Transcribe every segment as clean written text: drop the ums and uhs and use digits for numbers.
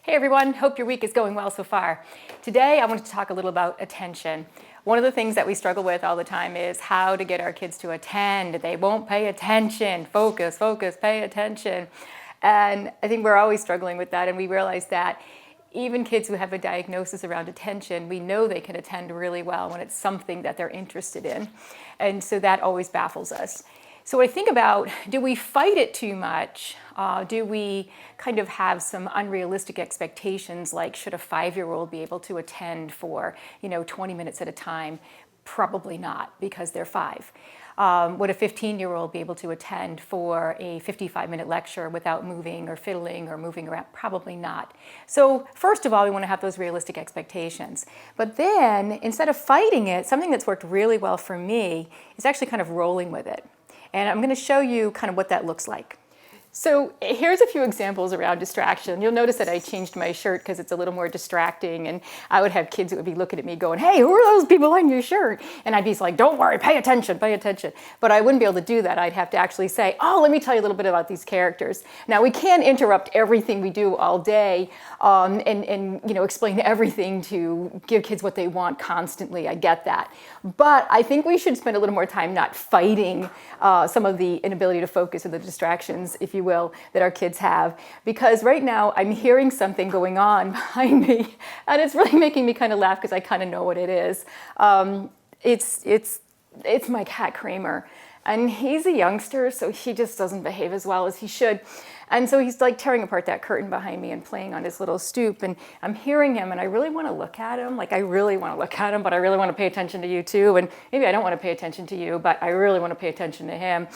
Hey everyone, hope your week is going well so far. Today I want to talk a little about attention. One of the things that we struggle with all the time is how to get our kids to attend. They won't pay attention. Focus, focus, pay attention. And I think we're always struggling with that, and we realize that even kids who have a diagnosis around attention, we know they can attend really well when it's something that they're interested in. And so that always baffles us. So when I think about, do we fight it too much? Do we kind of have some unrealistic expectations, like should a 5-year-old be able to attend for 20 minutes at a time? Probably not, because they're 5. Would a 15-year-old be able to attend for a 55-minute lecture without moving or fiddling or moving around? Probably not. So first of all, we want to have those realistic expectations. But then, instead of fighting it, something that's worked really well for me is actually kind of rolling with it. And I'm going to show you kind of what that looks like. So here's a few examples around distraction. You'll notice that I changed my shirt because it's a little more distracting, and I would have kids that would be looking at me going, "Hey, who are those people on your shirt?" And I'd be like, "Don't worry, pay attention, pay attention." But I wouldn't be able to do that. I'd have to actually say, "Oh, let me tell you a little bit about these characters." Now, we can't interrupt everything we do all day and explain everything to give kids what they want constantly. I get that. But I think we should spend a little more time not fighting some of the inability to focus or the distractions, if you will, that our kids have. Because right now I'm hearing something going on behind me, and it's really making me kind of laugh because I kind of know what it is. It's my cat Kramer, and he's a youngster, so he just doesn't behave as well as he should. And so he's like tearing apart that curtain behind me and playing on his little stoop, and I'm hearing him, and I really want to look at him. Like, I really want to look at him, but I really want to pay attention to you too. And maybe I don't want to pay attention to you, but I really want to pay attention to him.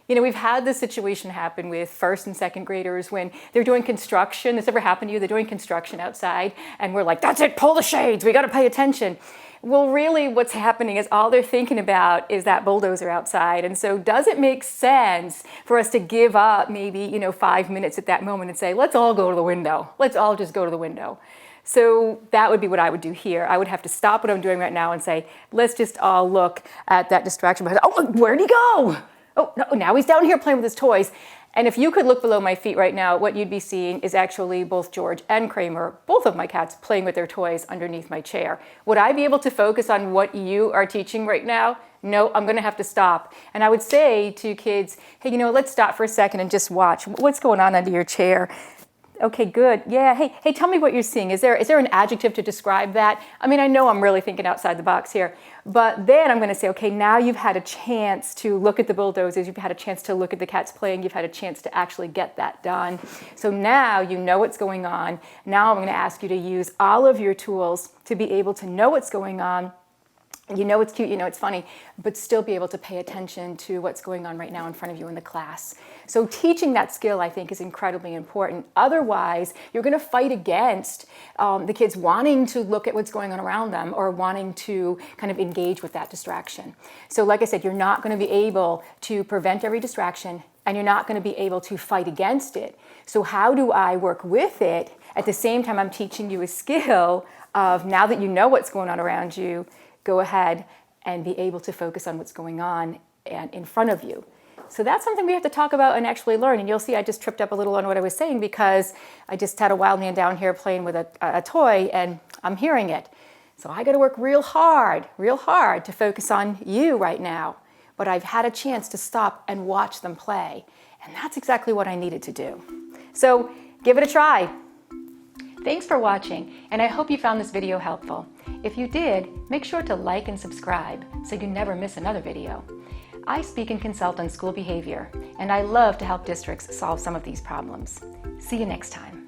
We've had this situation happen with 1st and 2nd graders when they're doing construction. This ever happened to you? They're doing construction outside, and we're like, "That's it, pull the shades, we got to pay attention." Well, really what's happening is all they're thinking about is that bulldozer outside. And so does it make sense for us to give up maybe 5 minutes at that moment and say, "Let's all go to the window. Let's all just go to the window." So that would be what I would do here. I would have to stop what I'm doing right now and say, let's just all look at that distraction. Oh, look, where'd he go? Oh, no, now he's down here playing with his toys. And if you could look below my feet right now, what you'd be seeing is actually both George and Kramer, both of my cats, playing with their toys underneath my chair. Would I be able to focus on what you are teaching right now? No, I'm going to have to stop. And I would say to kids, hey, let's stop for a second and just watch. What's going on under your chair? Okay, good. Yeah, hey, tell me what you're seeing. Is there an adjective to describe that? I mean, I know I'm really thinking outside the box here, but then I'm going to say, okay, now you've had a chance to look at the bulldozers, you've had a chance to look at the cats playing, you've had a chance to actually get that done. So now you know what's going on. Now I'm going to ask you to use all of your tools to be able to know what's going on. It's cute, it's funny, but still be able to pay attention to what's going on right now in front of you in the class. So teaching that skill, I think, is incredibly important. Otherwise, you're going to fight against the kids wanting to look at what's going on around them or wanting to kind of engage with that distraction. So like I said, you're not going to be able to prevent every distraction, and you're not going to be able to fight against it. So how do I work with it at the same time I'm teaching you a skill of, now that you know what's going on around you, go ahead and be able to focus on what's going on and in front of you. So that's something we have to talk about and actually learn. And you'll see I just tripped up a little on what I was saying because I just had a wild man down here playing with a toy, and I'm hearing it. So I got to work real hard to focus on you right now. But I've had a chance to stop and watch them play. And that's exactly what I needed to do. So give it a try. Thanks for watching, and I hope you found this video helpful. If you did, make sure to like and subscribe so you never miss another video. I speak and consult on school behavior, and I love to help districts solve some of these problems. See you next time.